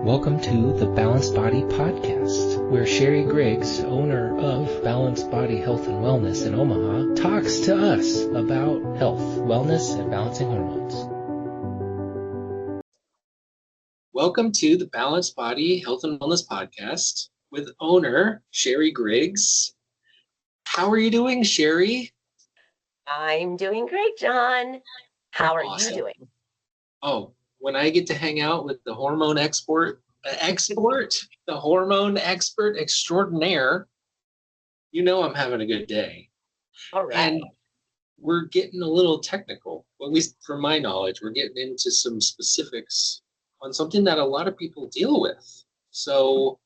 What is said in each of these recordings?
Welcome to the Balanced Body Podcast, where Sherri Griggs, owner of Balanced Body Health and Wellness in Omaha, talks to us about health, wellness, and balancing hormones. Welcome to the Balanced Body Health and Wellness Podcast with owner Sherri Griggs. How are you doing, Sherri? I'm doing great, John. How are Awesome. you doing? Oh, when I get to hang out with the hormone the hormone expert extraordinaire, you know I'm having a good day. All right. And we're getting a little technical. Well, at least from my knowledge, we're getting into some specifics on something that a lot of people deal with. So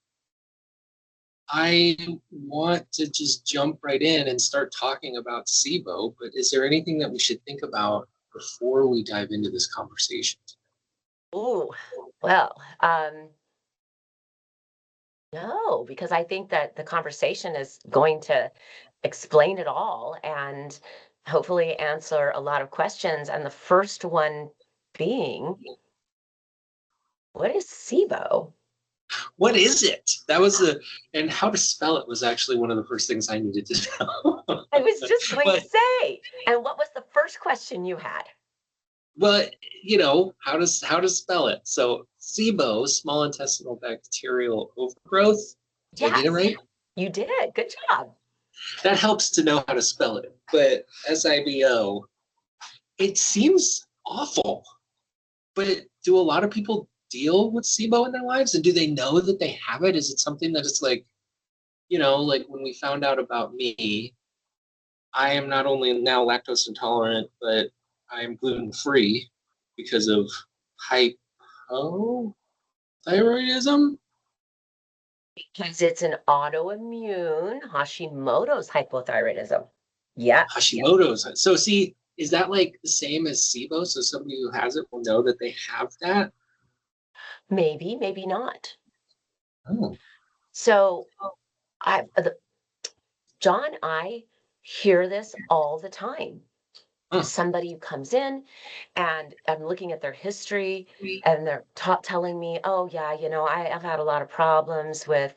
I want to just jump right in and start talking about SIBO, but is there anything that we should think about before we dive into this conversation? Ooh, well, no, because I think that the conversation is going to explain it all and hopefully answer a lot of questions. And the first one being, what is SIBO? What is it? And how to spell it was actually one of the first things I needed to know. I was just going to say, and what was the first question you had? Well, how to spell it. So SIBO, small intestinal bacterial overgrowth. Did I get it right? You did. Good job. That helps to know how to spell it. But SIBO, it seems awful. But do a lot of people deal with SIBO in their lives? And do they know that they have it? Is it something that it's like, like when we found out about me, I am not only now lactose intolerant, but I am gluten-free because of hypothyroidism. Because it's an autoimmune Hashimoto's hypothyroidism. Yeah. Hashimoto's. So see, is that like the same as SIBO? So somebody who has it will know that they have that? Maybe, maybe not. Oh. So John, I hear this all the time. Somebody who comes in and I'm looking at their history and they're telling me, oh yeah, I've had a lot of problems with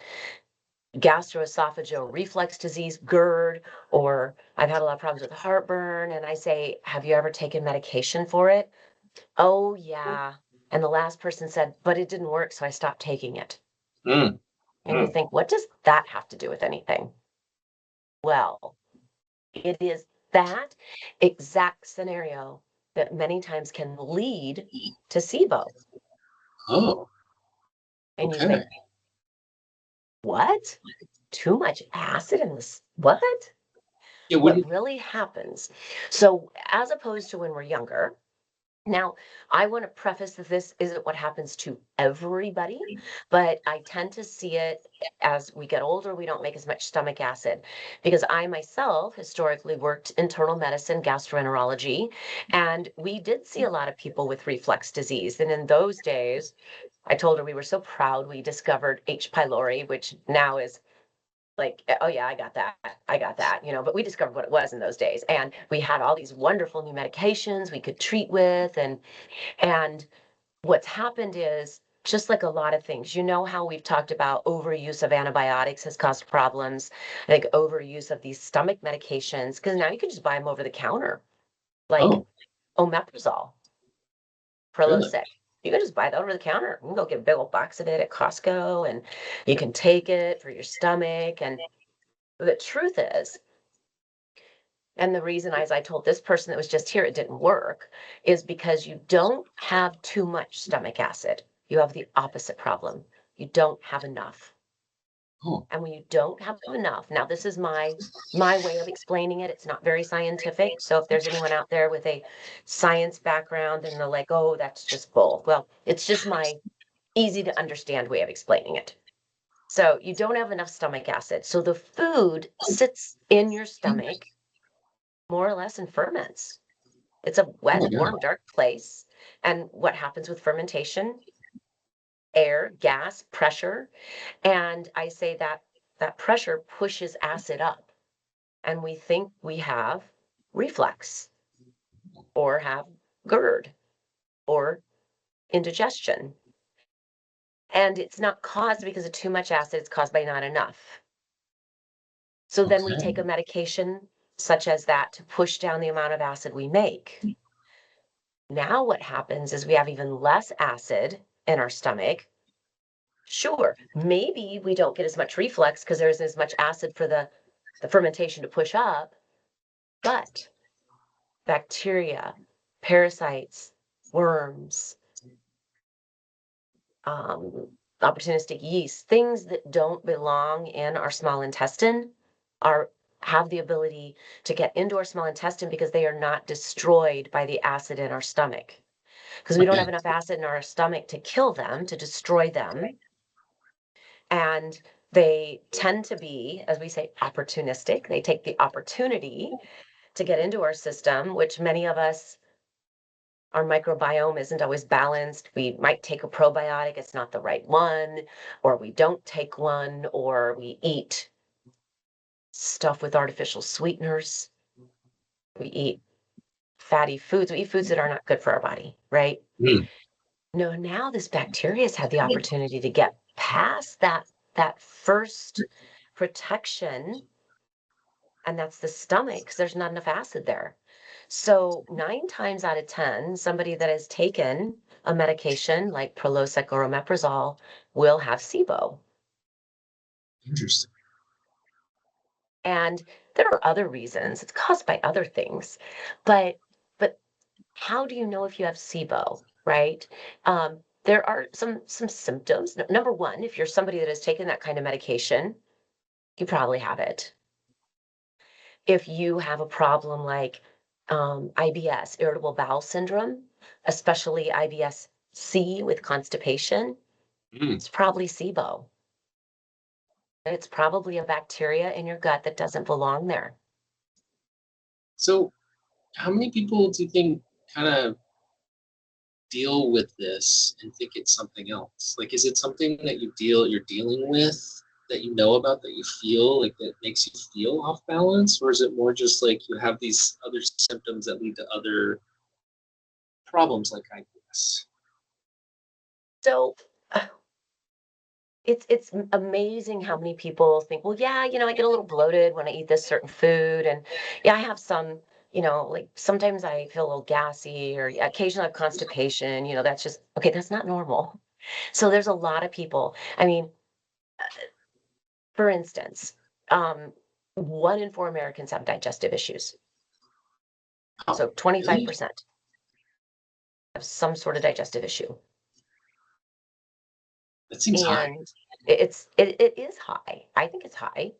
gastroesophageal reflux disease, GERD, or I've had a lot of problems with heartburn. And I say, have you ever taken medication for it? Oh yeah. And the last person said, but it didn't work, so I stopped taking it. And you think, what does that have to do with anything? Well, it is that exact scenario that many times can lead to SIBO. Oh. And you think, what? Too much acid in this? What? Yeah, what really happens. So as opposed to when we're younger, now, I want to preface that this isn't what happens to everybody, but I tend to see it as we get older, we don't make as much stomach acid because I myself historically worked internal medicine, gastroenterology, and we did see a lot of people with reflux disease. And in those days, I told her we were so proud we discovered H. pylori, which now is like, oh yeah, I got that, but we discovered what it was in those days. And we had all these wonderful new medications we could treat with. And what's happened is, just like a lot of things, how we've talked about overuse of antibiotics has caused problems, like overuse of these stomach medications, because now you can just buy them over the counter, like omeprazole, Prilosec. You can just buy that over the counter. You can go get a big old box of it at Costco, and you can take it for your stomach. And the truth is, and the reason, as I told this person that was just here, it didn't work, is because you don't have too much stomach acid. You have the opposite problem. You don't have enough. And when you don't have enough, now this is my way of explaining it. It's not very scientific. So if there's anyone out there with a science background and they're like, oh, that's just bull. Well, it's just my easy to understand way of explaining it. So you don't have enough stomach acid. So the food sits in your stomach more or less and ferments. It's a wet, warm, dark place. And what happens with fermentation? Air, gas, pressure. And I say that that pressure pushes acid up. And we think we have reflux or have GERD or indigestion. And it's not caused because of too much acid, it's caused by not enough. So then we Okay. take a medication such as that to push down the amount of acid we make. Now what happens is we have even less acid in our stomach. Sure, maybe we don't get as much reflux because there isn't as much acid for the fermentation to push up, but bacteria, parasites, worms, um, opportunistic yeast, things that don't belong in our small intestine are have the ability to get into our small intestine because they are not destroyed by the acid in our stomach. Because we don't have Okay. enough acid in our stomach to kill them, to destroy them. And they tend to be, as we say, opportunistic. They take the opportunity to get into our system, which many of us, our microbiome isn't always balanced. We might take a probiotic, it's not the right one, or we don't take one, or we eat stuff with artificial sweeteners. We eat fatty foods. We eat foods that are not good for our body, right? Hmm. No, now this bacteria has had the opportunity to get past that first protection, and that's the stomach, 'cause there's not enough acid there. So 9 times out of 10, somebody that has taken a medication like Prilosec or omeprazole will have SIBO. Interesting. And there are other reasons. It's caused by other things. But how do you know if you have SIBO, right? There are some symptoms. Number one, if you're somebody that has taken that kind of medication, you probably have it. If you have a problem like IBS, irritable bowel syndrome, especially IBS-C with constipation, Hmm. it's probably SIBO. It's probably a bacteria in your gut that doesn't belong there. So, how many people do you think kind of deal with this and think it's something else? Like, is it something that you're dealing with that you know about that you feel like that makes you feel off balance, or is it more just like you have these other symptoms that lead to other problems like IBS? So it's amazing how many people think, well, yeah, I get a little bloated when I eat this certain food, and yeah, I have some, like sometimes I feel a little gassy, or yeah, occasionally I have constipation. That's just okay. That's not normal. So there's a lot of people. I mean, for instance, um, 1 in 4 Americans have digestive issues. Oh, So 25% really? have some sort of digestive issue, That seems high. and it is high. I think it's high.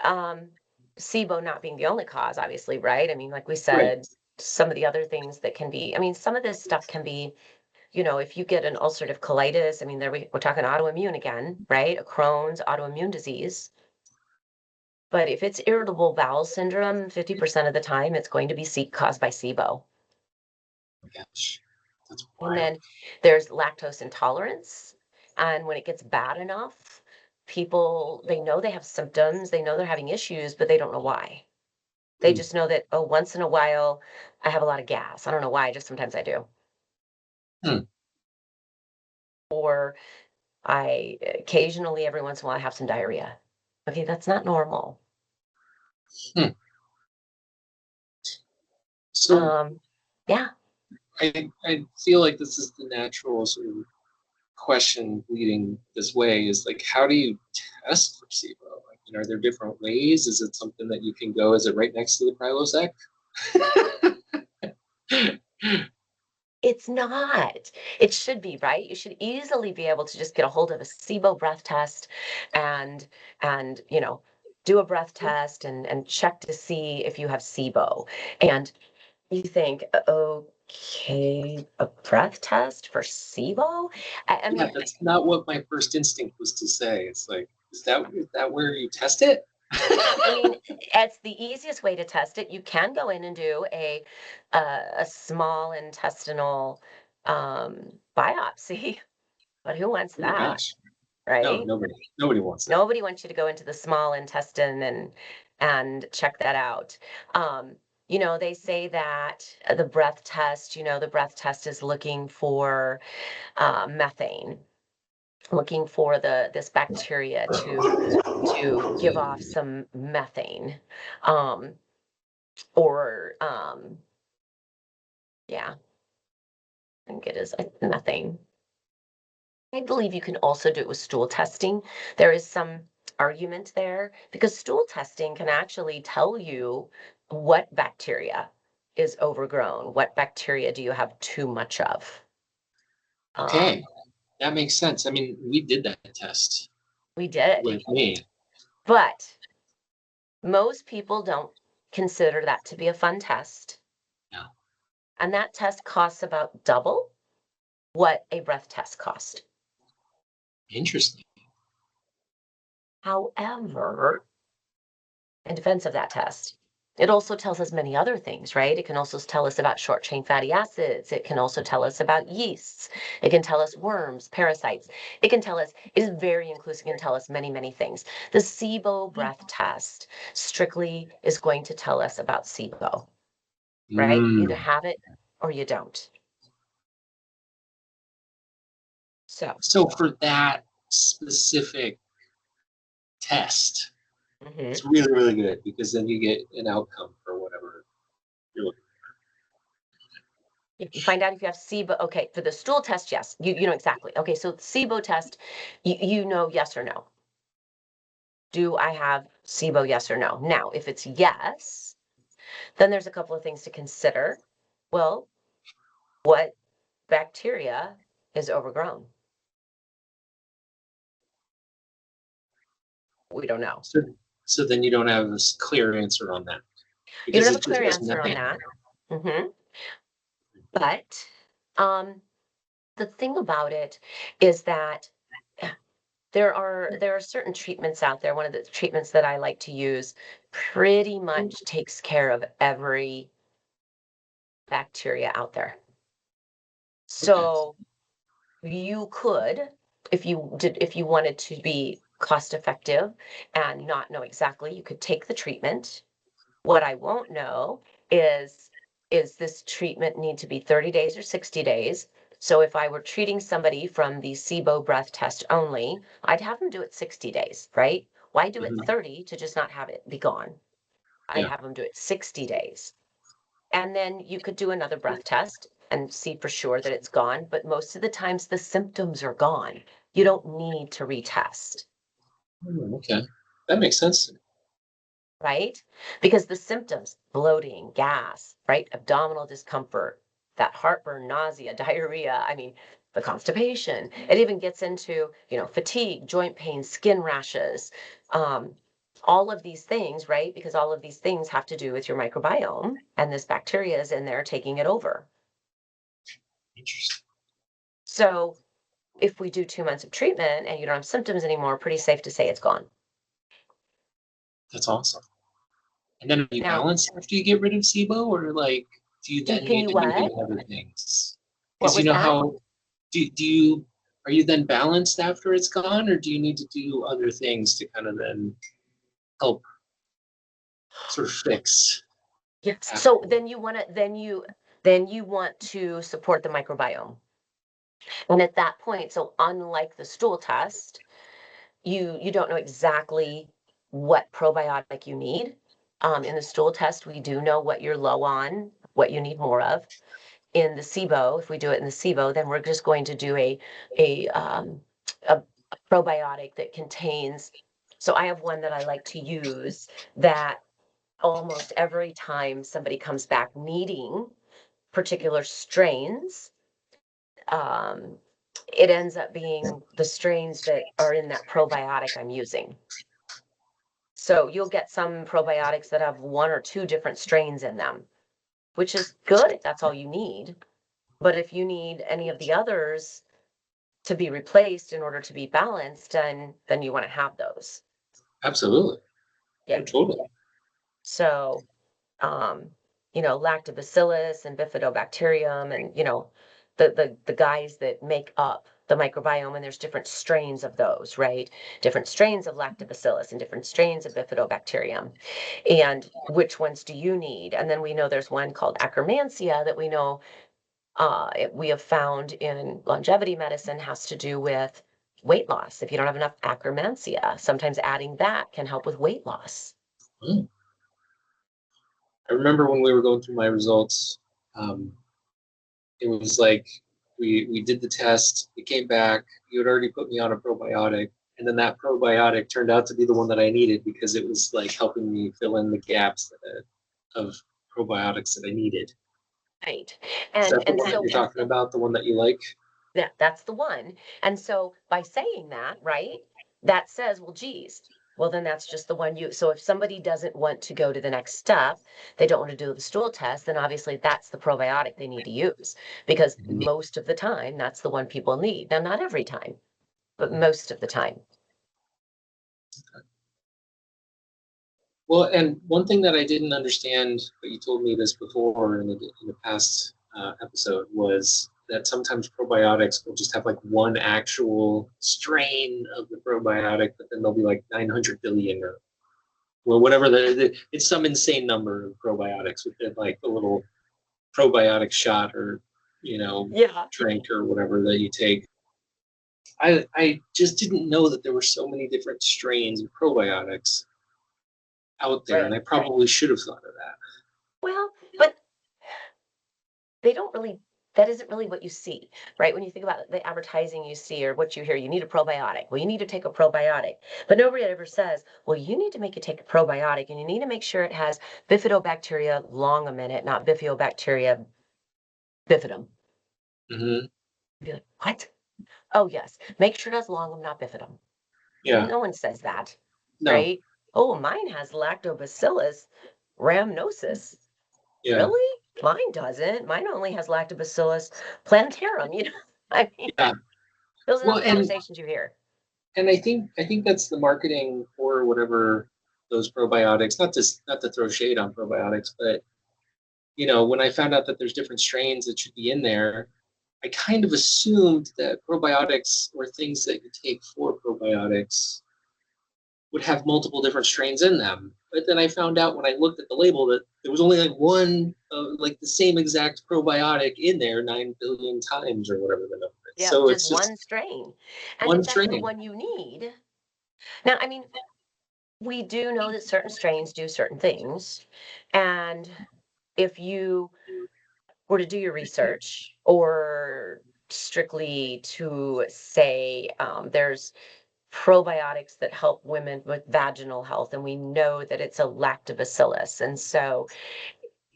Um, SIBO not being the only cause, obviously, right? I mean, like we Right. said, some of the other things that can be, I mean, some of this stuff can be, if you get an ulcerative colitis, I mean, we're talking autoimmune again, right? A Crohn's autoimmune disease. But if it's irritable bowel syndrome, 50% of the time it's going to be caused by SIBO. Oh my gosh, that's And wild. then there's lactose intolerance. And when it gets bad enough, people, they know they have symptoms, they know they're having issues, but they don't know why. They Hmm. just know that, oh, once in a while I have a lot of gas. I don't know why, just sometimes I do. Hmm. Or I occasionally, every once in a while, I have some diarrhea. Okay, that's not normal. Hmm. So Um, yeah. I feel like this is the natural sort of question leading this way is like, how do you test for SIBO? Like, are there different ways? Is it something that you can go? Is it right next to the Prilosec? It's not. It should be, right? You should easily be able to just get a hold of a SIBO breath test and do a breath test and check to see if you have SIBO. And you think, okay, a breath test for SIBO? I Yeah, mean, that's not what my first instinct was to say. It's like, is that where you test it? I mean, it's the easiest way to test it. You can go in and do a small intestinal biopsy, but who wants Oh my that, gosh. No, right? nobody wants that. Nobody wants you to go into the small intestine and check that out. They say that the breath test is looking for methane. looking for this bacteria to give off some methane, um, or yeah, I think it is methane. I believe you can also do it with stool testing. There is some argument there because stool testing can actually tell you what bacteria is overgrown, what bacteria do you have too much of. Okay, Um, that makes sense. I mean, we did that test we did, with me. but most people don't consider that to be a fun test. Yeah, And that test costs about double what a breath test cost. interesting. However, in defense of that test, it also tells us many other things, right? It can also tell us about short chain fatty acids. It can also tell us about yeasts. It can tell us worms, parasites. It can tell us, it is very inclusive, it can tell us many, many things. The SIBO breath test strictly is going to tell us about SIBO, right? You either Mm. have it or you don't. So, So for that specific test, mhm. it's really, really good because then you get an outcome for whatever you're looking You find out if you have SIBO. Okay, for the stool test, yes, you know exactly. Okay, so the SIBO test, you know yes or no. Do I have SIBO, yes or no? Now, if it's yes, then there's a couple of things to consider. Well, what bacteria is overgrown? We don't know. for. So then you don't have this clear answer on that You don't because have a it just clear was answer on nothing. that. Hmm. But um, the thing about it is that there are certain treatments out there. One of the treatments that I like to use pretty much takes care of every bacteria out there. Okay. So you could, if you wanted to be cost effective and not know exactly, you could take the treatment. What I won't know is this treatment need to be 30 days or 60 days? So if I were treating somebody from the SIBO breath test only, I'd have them do it 60 days, right? Why do it Mhm. 30 to just not have it be gone? I'd Yeah, have them do it 60 days. And then you could do another breath test and see for sure that it's gone. But most of the times the symptoms are gone. You don't need to retest, okay. That makes sense to me. right? Because the symptoms, bloating, gas, right? Abdominal discomfort, that heartburn, nausea, diarrhea, I mean, the constipation. It even gets into, fatigue, joint pain, skin rashes, um, all of these things, right? Because all of these things have to do with your microbiome, and this bacteria is in there taking it over. Interesting. So if we do 2 months of treatment and you don't have symptoms anymore, pretty safe to say it's gone. That's awesome. And then are you Now, balanced after you get rid of SIBO, or like do you then can need you to do what? any other things? What Because you was know that? how do you are you then balanced after it's gone, or do you need to do other things to kind of then help sort of fix Yes. So after? then you want to support the microbiome. And at that point, so unlike the stool test, you don't know exactly what probiotic you need. In the stool test, we do know what you're low on, what you need more of. In the SIBO, if we do it in the SIBO, then we're just going to do a probiotic that contains. So I have one that I like to use that almost every time somebody comes back needing particular strains, um, it ends up being the strains that are in that probiotic I'm using. So you'll get some probiotics that have one or two different strains in them, which is good if that's all you need. But if you need any of the others to be replaced in order to be balanced, then you want to have those. Absolutely. Yeah. Oh, totally. So, um, lactobacillus and bifidobacterium, and the guys that make up the microbiome, and there's different strains of those, right? Different strains of lactobacillus and different strains of bifidobacterium. And which ones do you need? And then we know there's one called Akkermansia that we know we have found in longevity medicine has to do with weight loss. If you don't have enough akkermansia, sometimes adding that can help with weight loss. Hmm. I remember when we were going through my results, it was like we did the test, it came back, you had already put me on a probiotic, and then that probiotic turned out to be the one that I needed because it was like helping me fill in the gaps of probiotics that I needed. Right. Is that the And one that so you're talking about, the one that you like? that's the one. And so by saying that, right, that says, well, geez, well, then that's just the one you. So if somebody doesn't want to go to the next step, they don't want to do the stool test, then obviously that's the probiotic they need to use because most of the time that's the one people need. Now, not every time, but most of the time. Well, and one thing that I didn't understand, but you told me this before in the past episode, was that sometimes probiotics will just have like one actual strain of the probiotic, but then there'll be like 900 billion or well, whatever it's some insane number of probiotics within like the little probiotic shot or Yeah. drink or whatever that you take. I just didn't know that there were so many different strains of probiotics out there, and Right. I probably should have thought of that. Well, but they don't really, that isn't really what you see, right? When you think about the advertising you see or what you hear, you need a probiotic. Well, you need to take a probiotic. But nobody ever says, well, you need to make it take a probiotic and you need to make sure it has bifidobacteria long a minute, not bifidobacteria bifidum. Mm-hmm. You'd be like, what? Oh, yes. Make sure it has longum, not bifidum. Yeah. No one says that, No. right? Oh, mine has lactobacillus rhamnosus. Yeah. Really? Mine doesn't. Mine only has lactobacillus plantarum, I mean, Yeah. those are not Well, the conversations you hear. and I think that's the marketing for whatever those probiotics. Not to throw shade on probiotics, but when I found out that there's different strains that should be in there, I kind of assumed that probiotics or things that you take for probiotics would have multiple different strains in them. But then I found out when I looked at the label that there was only like one, like the same exact probiotic in there 9 billion times or whatever the number is. Yeah, So just it's just one strain. And one if that's the strain. one you need, now, I mean, we do know that certain strains do certain things. And if you were to do your research or strictly to say there's probiotics that help women with vaginal health, and we know that it's a lactobacillus. And so,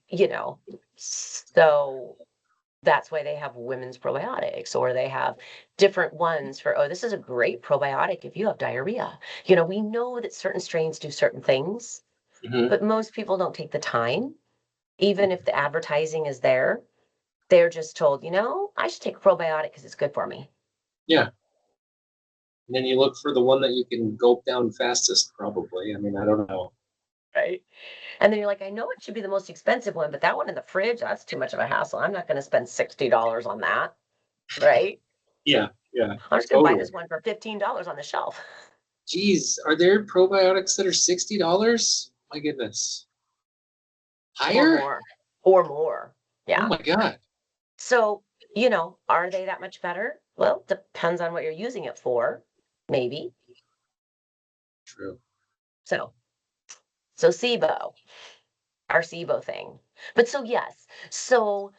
you know, so that's why they have women's probiotics or they have different ones for, oh, this is a great probiotic if you have diarrhea. We know that certain strains do certain things, Mm-hmm. but most people don't take the time, even if the advertising is there. They're just told, I should take a probiotic because it's good for me. Yeah. And then you look for the one that you can gulp down fastest, probably. I mean, I don't know. Right. And then you're like, I know it should be the most expensive one, but that one in the fridge, that's too much of a hassle. I'm not going to spend $60 on that. Right. Yeah, yeah, I'm just going to buy totally. this one for $15 on the shelf. Geez, are there probiotics that are $60? My goodness. Or Higher? more. Or more. Oh Yeah. my God. So, are they that much better? Well, depends on what you're using it for. Maybe. True. So, so SIBO, our SIBO thing. But so yes. So,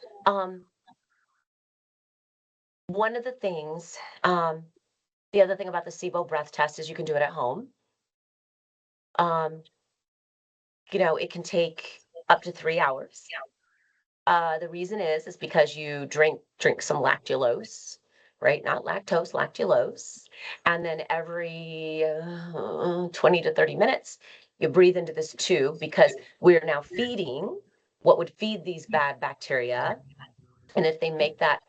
one of the things, the other thing about the SIBO breath test is you can do it at home. Um, it can take up to 3 hours. The reason is because you drink some lactulose, right? Not lactose, lactulose. And then every 20 to 30 minutes, you breathe into this tube because we're now feeding what would feed these bad bacteria. And if they make that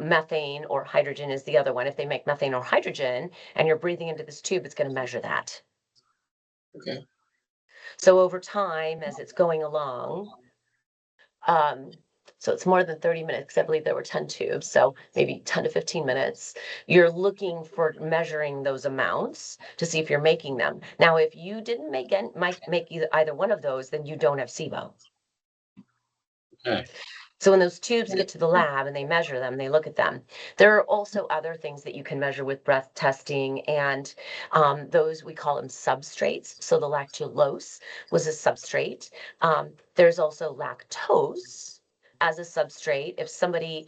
methane or hydrogen is the other one. If they make methane or hydrogen and you're breathing into this tube, it's going to measure that. Okay. So over time, as it's going along, um, so it's more than 30 minutes because I believe there were 10 tubes, so maybe 10 to 15 minutes. You're looking for measuring those amounts to see if you're making them. Now, if you didn't make either one of those, then you don't have SIBO. Okay. So when those tubes get to the lab and they measure them, they look at them. There are also other things that you can measure with breath testing, and those we call them substrates. So the lactulose was a substrate. There's also lactose as a substrate. If somebody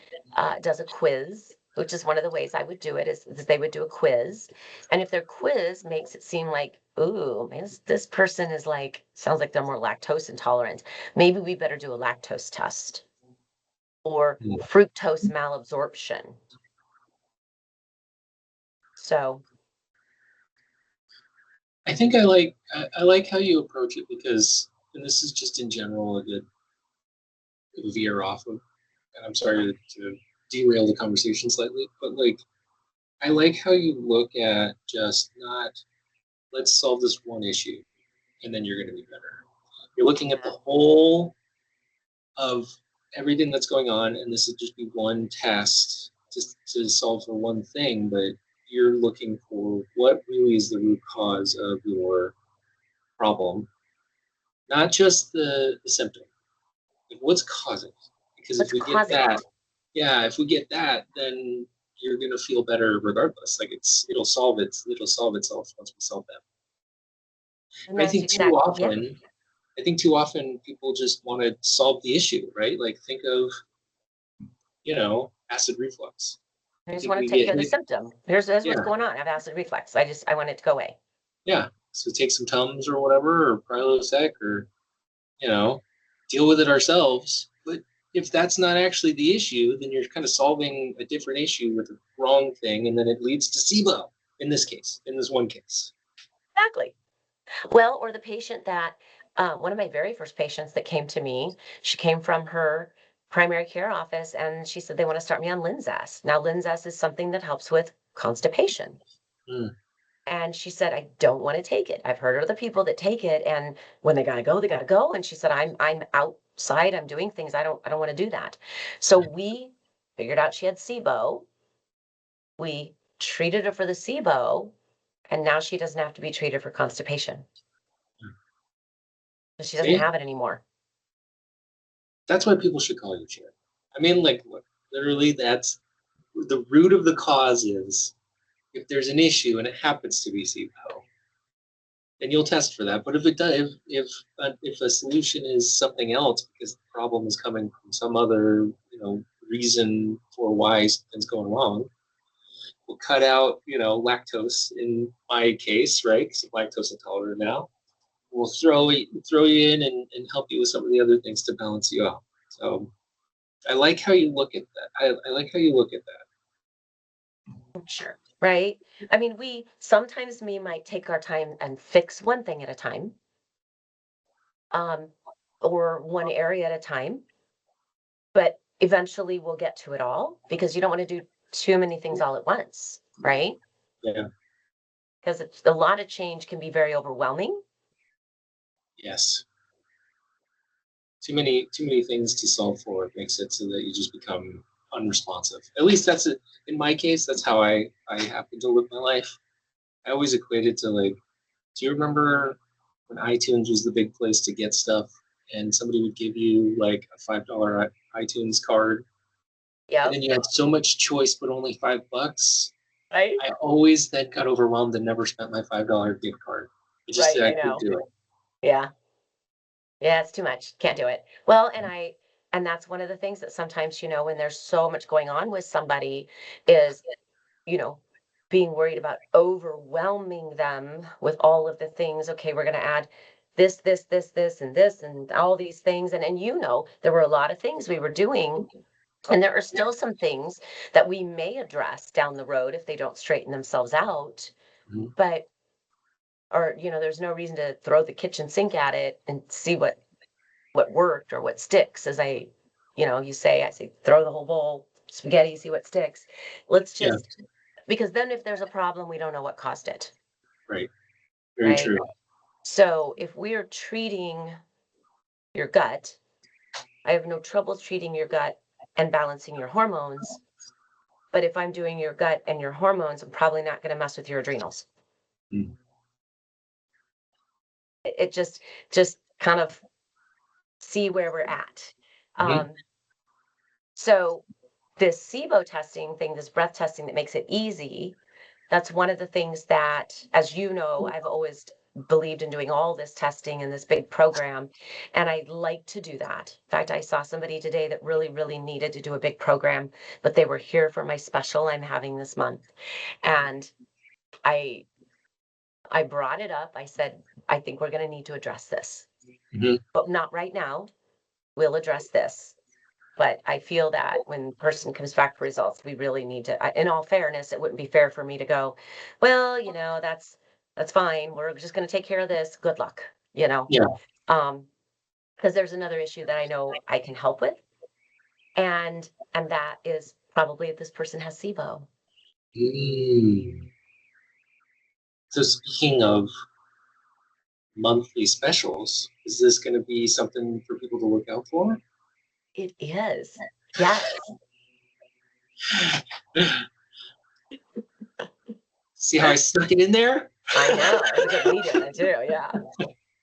does a quiz, which is one of the ways I would do it, is that they would do a quiz. And if their quiz makes it seem like, ooh, man, this person is like, sounds like they're more lactose intolerant, maybe we better do a lactose test or Mm. fructose malabsorption. So, I think I like how you approach it because, and this is just in general a good veer off of, and I'm sorry to derail the conversation slightly, but like I like how you look at just not let's solve this one issue and then you're going to be better. You're looking at the yeah, whole of everything that's going on, and this would just be one test to solve for one thing, but you're looking for what really is the root cause of your problem, not just the symptom. Like what's causing it? Because if what's we get causing that, it? yeah, if we get that, then you're gonna feel better regardless. Like it'll solve itself once we solve that. And But that's exact, yeah. I think too often people just want to solve the issue, right? Like think of, acid reflux. I I just think want to we take get care of the hit. symptom. Here's what's Yeah, going on. I have acid reflux. I want it to go away. yeah. So take some Tums or whatever, or Prilosec, or you know, deal with it ourselves. But if that's not actually the issue, then you're kind of solving a different issue with the wrong thing, and then it leads to SIBO in this case, in this one case. Exactly. Well, or the patient that, one of my very first patients that came to me, she came from her primary care office and she said they want to start me on Linzess. Now, Linzess is something that helps with constipation. Mm, And she said, I don't want to take it. I've heard other people that take it, and when they gotta go, they gotta go. And she said, I'm outside, I'm doing things. I don't want to do that. So we figured out she had SIBO. We treated her for the SIBO, and now she doesn't have to be treated for constipation. She doesn't see, have it anymore. that's why people should call you Sherri. I mean, like, look, literally, that's the root of the cause is if there's an issue and it happens to be SIBO, then you'll test for that. But if it does, if a solution is something else because the problem is coming from some other reason for why something's going wrong, we'll cut out lactose in my case, right? Because I'm lactose intolerant now. We'll throw you in and help you with some of the other things to balance you out. So I like how you look at that. I like how you look at that. Sure. Right? I mean, we sometimes we might take our time and fix one thing at a time, um, or one area at a time, but eventually we'll get to it all because you don't want to do too many things all at once, right? Yeah. Because it's a lot of change can be very overwhelming. Yes. Too many things to solve for. It makes it so that you just become unresponsive. At least that's it. In my case, that's how I happen to live my life. I always equated to like, do you remember when iTunes was the big place to get stuff, and somebody would give you like a $5 iTunes card, and Yep. then you had so much choice but only $5. Right? I always then got overwhelmed and never spent my $5 gift card. It just Right. I I couldn't know. do it. Yeah. Yeah. It's too much. Can't do it. Well, and that's one of the things that sometimes, when there's so much going on with somebody is, you know, being worried about overwhelming them with all of the things. Okay, we're going to add this, and all these things. And there were a lot of things we were doing. And there are still some things that we may address down the road if they don't straighten themselves out. Mhm. But, or, there's no reason to throw the kitchen sink at it and see what worked or what sticks. As I say, throw the whole bowl, spaghetti, see what sticks. Let's Yeah, just, because then if there's a problem, we don't know what caused it, right. Very right? true. So if we're treating your gut, I have no trouble treating your gut and balancing your hormones. But if I'm doing your gut and your hormones, I'm probably not going to mess with your adrenals. Mm-hmm. It just kind of see where we're at. Mm-hmm. Um, So this SIBO testing thing, this breath testing that makes it easy, that's one of the things that, as you know, I've always believed in doing all this testing in this big program, and I like to do that. In fact, I saw somebody today that really, really needed to do a big program, but they were here for my special I'm having this month. And I I brought it up. I said, I think we're going to need to address this, Mhm. but not right now. We'll address this. But I feel that when person comes back for results, we really need to, in all fairness, it wouldn't be fair for me to go, well, that's fine. We're just going to take care of this. Good luck, you know? Yeah. Um, because there's another issue that I know I can help with, and that is probably if this person has SIBO. Mm. So speaking of monthly specials, is this going to be something for people to look out for? It is. Yes. See how I snuck it in there? I know. It's a good lead in too. Yeah.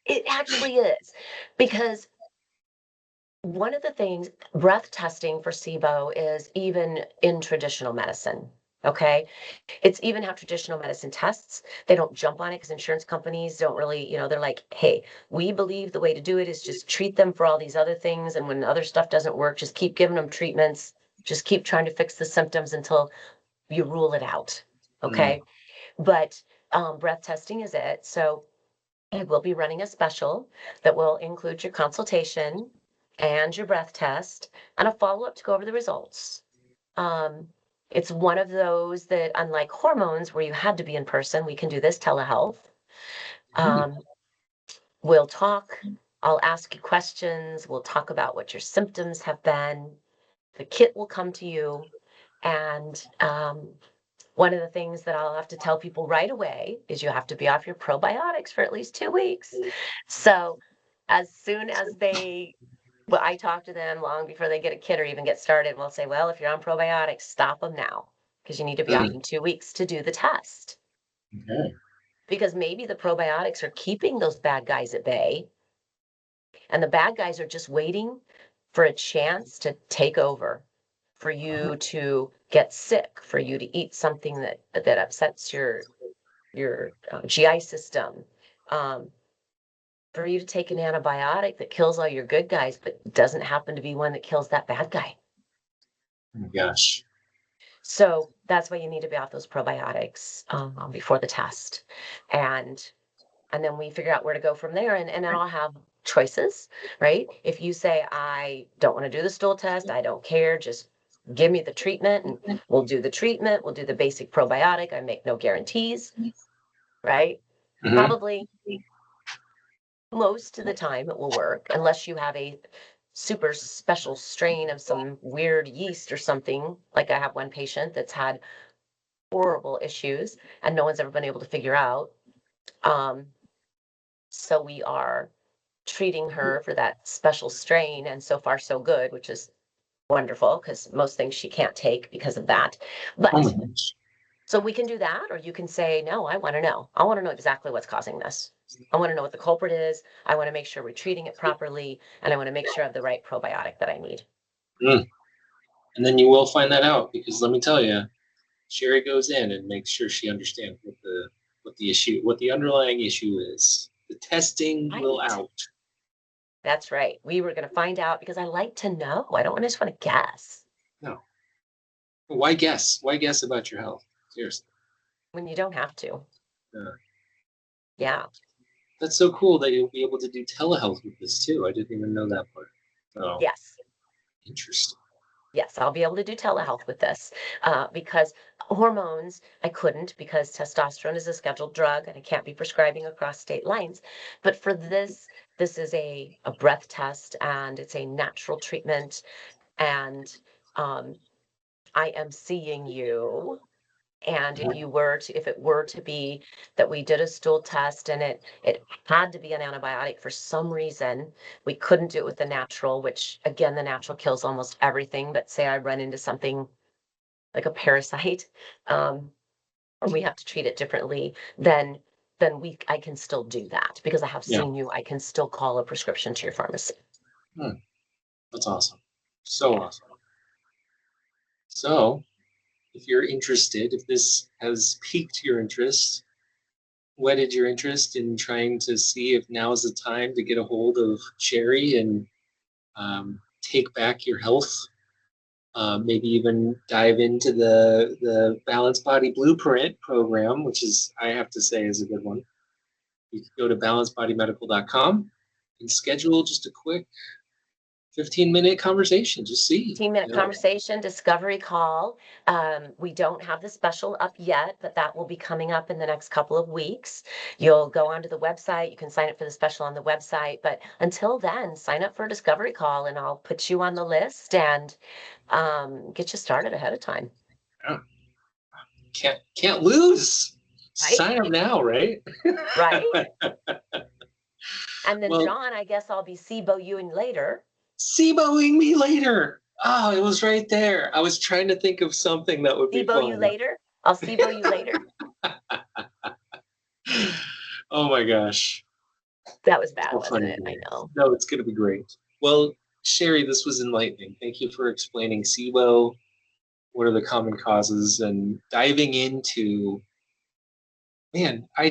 It actually is because one of the things, breath testing for SIBO is even in traditional medicine. Okay. It's even how traditional medicine tests. They don't jump on it because insurance companies don't really, they're like, hey, we believe the way to do it is just treat them for all these other things. And when other stuff doesn't work, just keep giving them treatments. Just keep trying to fix the symptoms until you rule it out. Mm. Okay. But breath testing is it. So I will be running a special that will include your consultation and your breath test and a follow-up to go over the results. Um, it's one of those that, unlike hormones where you had to be in person, we can do this telehealth. Mm. Um, we'll talk. I'll ask you questions. We'll talk about what your symptoms have been. The kit will come to you. And one of the things that I'll have to tell people right away is you have to be off your probiotics for at least 2 weeks. So as soon as well, I talk to them long before they get a kit or even get started. We'll say, well, if you're on probiotics, stop them now because you need to be off Mm. in 2 weeks to do the test. Okay. Because maybe the probiotics are keeping those bad guys at bay, and the bad guys are just waiting for a chance to take over, for you to get sick, for you to eat something that upsets your GI system, um, for you to take an antibiotic that kills all your good guys, but doesn't happen to be one that kills that bad guy. Oh my gosh. So that's why you need to be off those probiotics before the test, and then we figure out where to go from there, and then I'll have choices, right? If you say I don't want to do the stool test, I don't care, just give me the treatment, and we'll do the treatment. We'll do the basic probiotic. I make no guarantees, right? Hmm. Probably most of the time it will work unless you have a super special strain of some weird yeast or something. Like I have one patient that's had horrible issues and no one's ever been able to figure out. Um, so we are treating her for that special strain, and so far so good, which is wonderful because most things she can't take because of that. Oh my But gosh. so we can do that, or you can say, no, I want to know. I want to know exactly what's causing this. I want to know what the culprit is. I want to make sure we're treating it properly, and I want to make sure I have the right probiotic that I need. Mm. And then you will find that out because let me tell you, Sherry goes in and makes sure she understands what the underlying issue is. The testing will Right. out. That's right. We were going to find out because I like to know. I don't just want to guess No. Why guess? Why guess about your health? Seriously. when you don't have to. Yeah. Yeah. That's so cool that you'll be able to do telehealth with this too. I didn't even know that part. Oh, Yes. interesting. Yes, I'll be able to do telehealth with this because hormones, I couldn't because testosterone is a scheduled drug and I can't be prescribing across state lines. But for this is a breath test and it's a natural treatment. And um, I am seeing you. And Mhm. if it were to be that we did a stool test and it had to be an antibiotic for some reason, we couldn't do it with the natural, which again, the natural kills almost everything. But say I run into something like a parasite, um, or we have to treat it differently, then I can still do that because I have Yeah. seen you. I can still call a prescription to your pharmacy. Hmm. That's awesome. So Yeah. awesome. So if you're interested, if this has piqued your interest, whetted your interest in trying to see if now is the time to get a hold of Sherri and take back your health, maybe even dive into the Balanced Body Blueprint program, which is, I have to say, is a good one. You can go to balancedbodymedical.com and schedule just a quick 15-minute conversation. Just see. 15-minute conversation, discovery call. We don't have the special up yet, but that will be coming up in the next couple of weeks. You'll go onto the website. You can sign up for the special on the website. But until then, sign up for a discovery call, and I'll put you on the list and get you started ahead of time. Yeah. Can't lose. Right? Sign up now, right? Right. And then, well, John, I guess I'll be SIBO-ing later. SIBO-ing me later. Oh, it was right there. I was trying to think of something that would be fun. SIBO you later? I'll SIBO you later. Oh my gosh. That was bad, wasn't it? I know. No, it's going to be great. Well, Sherri, this was enlightening. Thank you for explaining SIBO, what are the common causes, and diving into, man, I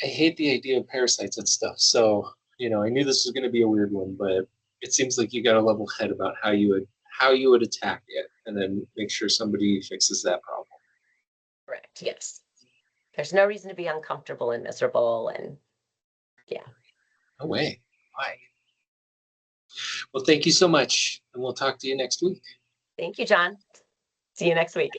hate the idea of parasites and stuff. So, I knew this was going to be a weird one, but it seems like you got a level head about how you would attack it and then make sure somebody fixes that problem. Correct. Yes. There's no reason to be uncomfortable and miserable, and yeah. No way. Why? Well, thank you so much, and we'll talk to you next week. Thank you, John. See you next week.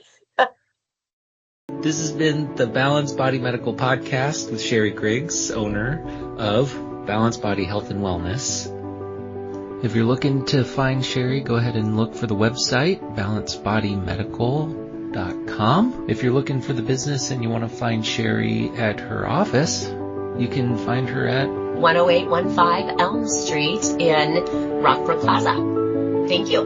This has been the Balanced Body Medical Podcast with Sherri Griggs, owner of Balanced Body Health and Wellness. If you're looking to find Sherri, go ahead and look for the website, balancedbodymedical.com. If you're looking for the business and you want to find Sherri at her office, you can find her at 10815 Elm Street in Rockbrook Plaza. Thank you.